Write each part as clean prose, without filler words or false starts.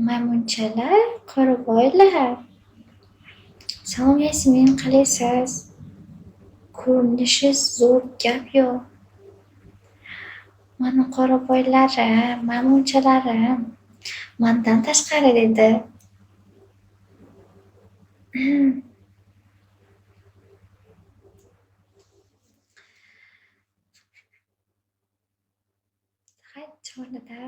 Maymunchalar, qoraboylar. Salom Yasmin, qalaysiz? Ko'rinishingiz zo'r gap yo'q. Mani qoraboylarim, maymunchalarim. Mandan tashqari dedi. Hay chorlida.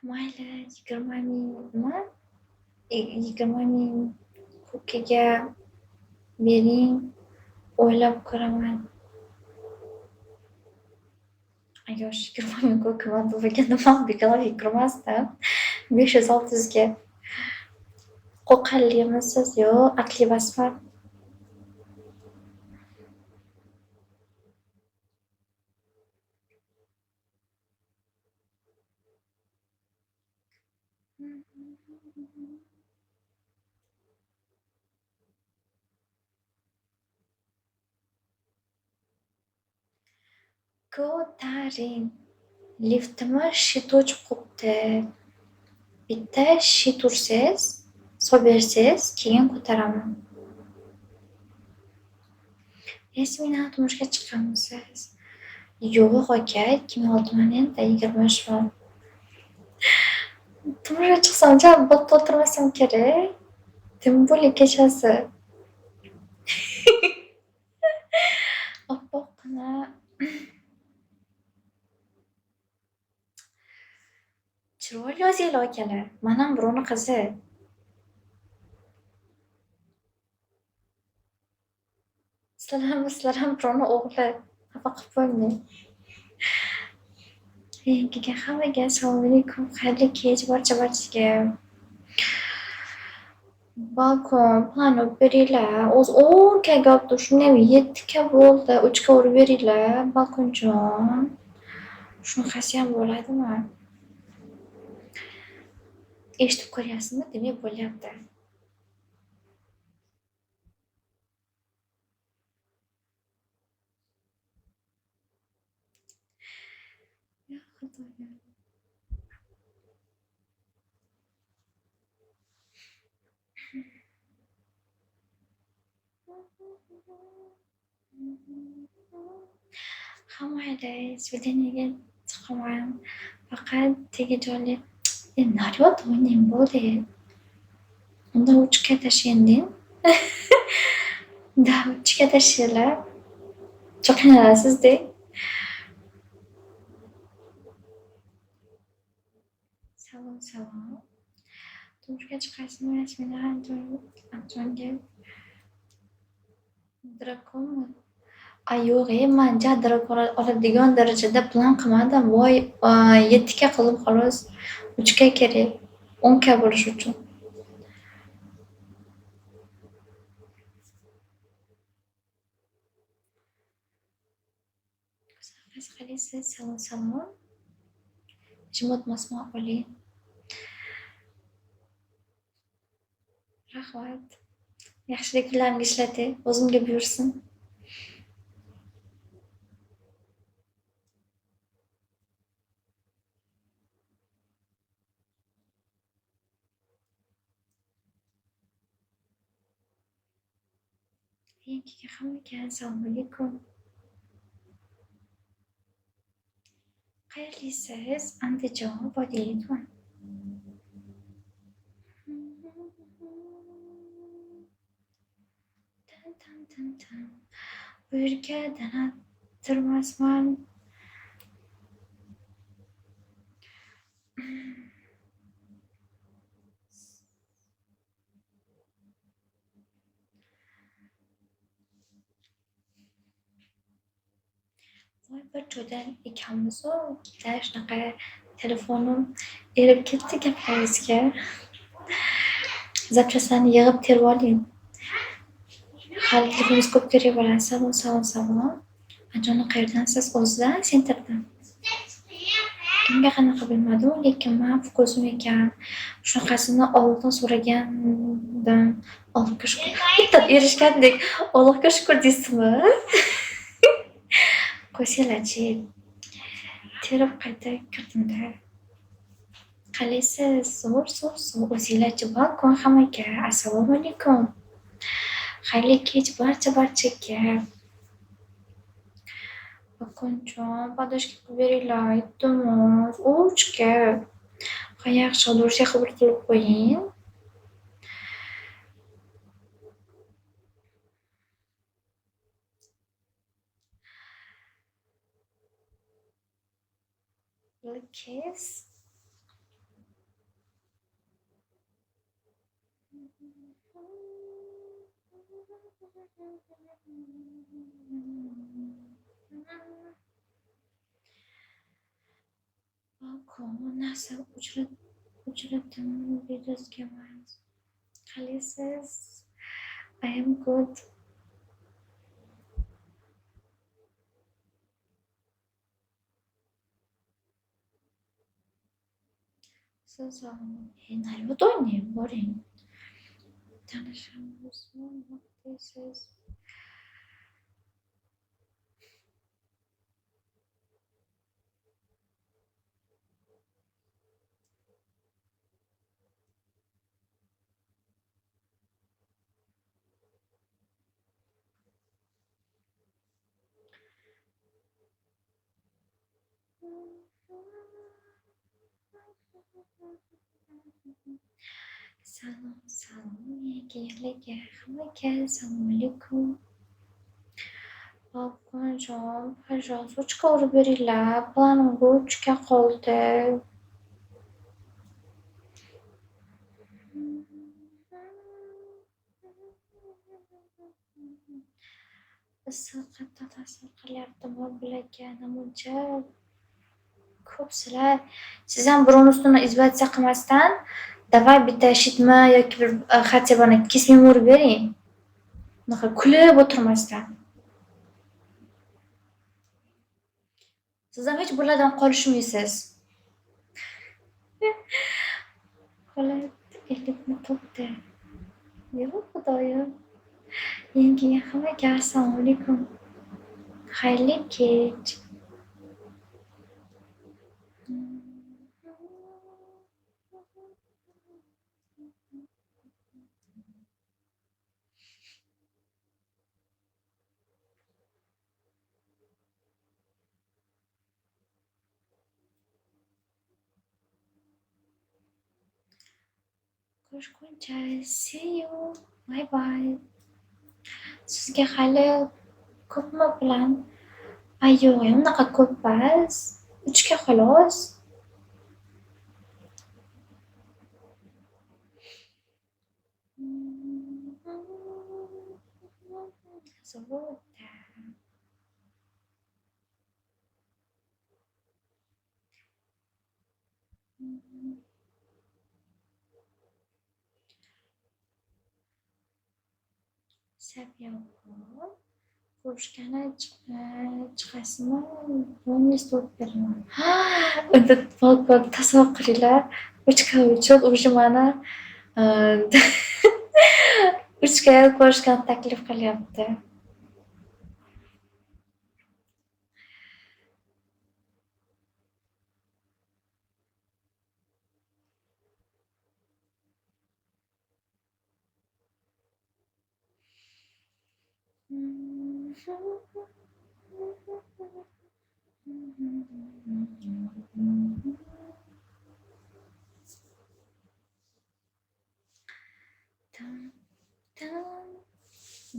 Mayli, 20 mingmi? 20 ming ko'kiga bering, o'ylab ko'raman. Agar 20 ming ko'kimdan bo'lganda man bekalab yigirmasdan 500-600 ga. Qo'qallimisiz? Yo'q, aqli emasman. Ko'taring. Liftimiz shit o'chib qopti. Bitta shit ursangiz, sobersangiz, keyin ko'taraman. Yasmina, turmushga chiqqanmisiz? Yo'q aka, 2006 endi 23 man. Turmushga chiqsam jam botda o'tirmasam kerak. Tim bo'ling kechasi. Oppoqqina. Chiroyli yozinglar akalar. Manam birovni qizi. Sizlar ham birovni o'g'li. Xafa qilib qo'ymang. Yangiga hammaga assalomu alaykum. Xayrli kech barchaga. Balkon planlab beringlar. O'zi 10 ga gapdi, shundan 7 ga bo'ldi. 3 ga urib beringlar, balkonjon. Shunaqasi ham bo'ladimi? Eshitib ko'ryapsizmi? Demak bo'lyapti. Ya xudoyim. Hammayda svidaniyaga chiqaman. Faqat tegajonli naryot o'ynayman bo'ldi. Unda 3 ga tashlaynding. Da 3 ga tashlaylar. Cho'qinasizda. Salom. Turmushga chiqasizmi Yasmina? Antonga. Drakonmi? Yo'q, man drakon oladigan darajada plan qilmadim. Voy, 7 ga qildim xolos. 3 ga kerak. 10 ga bo'lish uchun. Qalaysiz? Salom. Jimot masmo oling. Rahmat. Yaxshilik bilan ishlating, o'zimga buyursin. Yangiga hammaga assalomu alaykum. Qayerlisiz? Andijon, Vodiliy tuman. Tan. Bu yerga danatirmasman. Voy, bir joydan ekanmiz-ku, shunaqa telefonim erib ketdi gaplaringizga. Zapchastlarni yig'ib terib oling. Hali telefonimiz ko'p kerak bo'ladi. Salom. Anjona, qayerdansiz? O'zidan, sentrdan. Kimga qanaqa bilmadim, lekin men ko'zim ekan. Shunaqasini oldin so'ragandim. Allohga shukr. Bitta erishgandek, Allohga shukr deysizmi? Qo'shinglar-chi. Terib qayta kirdim-da. Qalaysiz? Zo'r. O'zinglarchi balkon hammaga. Assalomu alaykum. Xayrli kech barchaga. Balkonjon, podoshka beringlar, iltimos. O'chka. Ha, yaxshi, O'sha xabar qilib qo'ying. Kiss. Balkon narsa uchradim videosiga emas. Qalaysiz? I am good. Siz naryad o'ynaying, boring. Tanishimizmi, nima deysiz? Salom, yangilarga hammaga assalomu alaykum. Balkonjon, пожалуйста, o'chka urib beringlar. Planimga o'chka qoldi. Issiq qattiq ta'sir qilyapti mobilaga. Namuncha ko'psizlar. Siz ham birovni ustini izolyatsiya qilmasdan davay bitta shitma yoki bir хотя бы kesmay urib bering. Unaqa kulib o'tirmasdan. Siz ham hech bulardan qolishmaysiz. Holat ellikni topdi. Yo'q, xudoyim. Yangiga hammaga assalomu alaykum. Xayrli kech. Ko'rishguncha, see you. Bye bye. Sizga hali ko'pmi plan? Ay yo'q, unaqa ko'p emas. 3 ga xolos. Zo'rda. Saviyoqon. Ko'rishgani chiqasizmi? Bonus to'p beraman. Unda balkon tasavvur qilinglar. 3 ga uchun уже mani 3 ga ko'rishgan taklif qilyapti.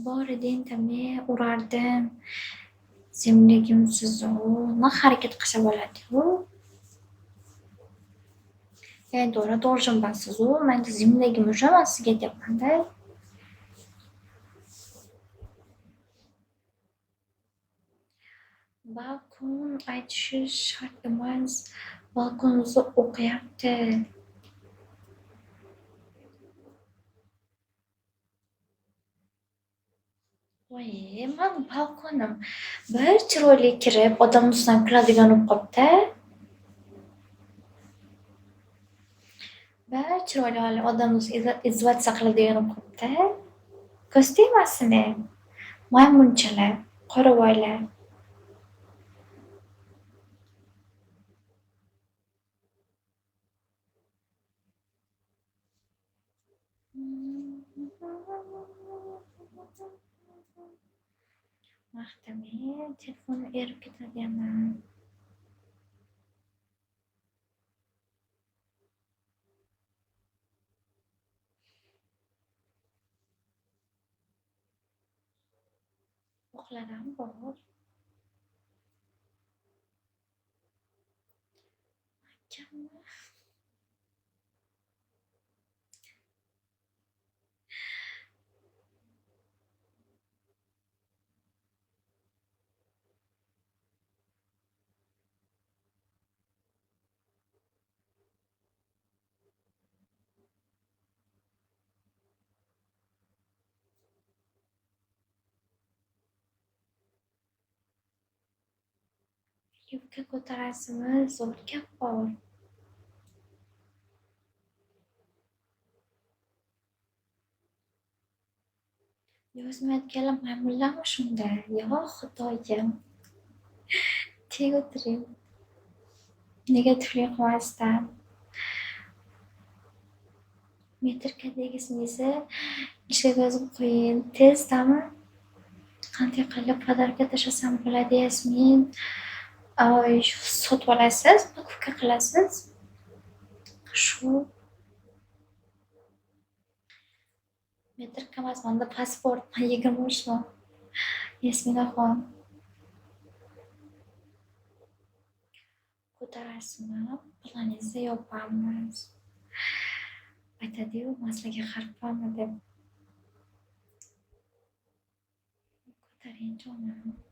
Bor edingda men urardim. Zemligimsiz-u, nima harakat qilsa bo'ladi-yu. To'g'ri, должен-siz-u, menda zemligim уже man sizga deyapman-da. Balkon aytishi shart emas. Balkon o'zi o'qiyapti. Voy, men balkonim bir chiroyli kirib, odamni ustidan kuladigan bo'lib qopti. Bir chiroyli odamni izolyatsiya qiladigan bo'lib qopti. Ko'z tegmasin. Maymunchalar, qoravoylar. Vaqti men telefonni erib ketadiganman. Uxlaram bor. Kammi? Yubka ko'tarasizmi? Zo'r gap bor. Yozmayotganlar maymunlarmi shunda? Yo Xudoyim. Teg o'tiring. Nega tufli qilmasdan? Metr-kadegisingizni ishga yozib qo'ying. Tezdami? Qanday qilib podarka tashlasam bo'ladi, Yasmin? Sotib olasiz, покупка qilasiz. Shu metrka emas, manda pasport 20 so'm. Yasminaxon, ko'tarasizmi? Planingizni yopamiz. Aytadi-yu, maslaga qaribmanmi deb. Ko'taring jonim.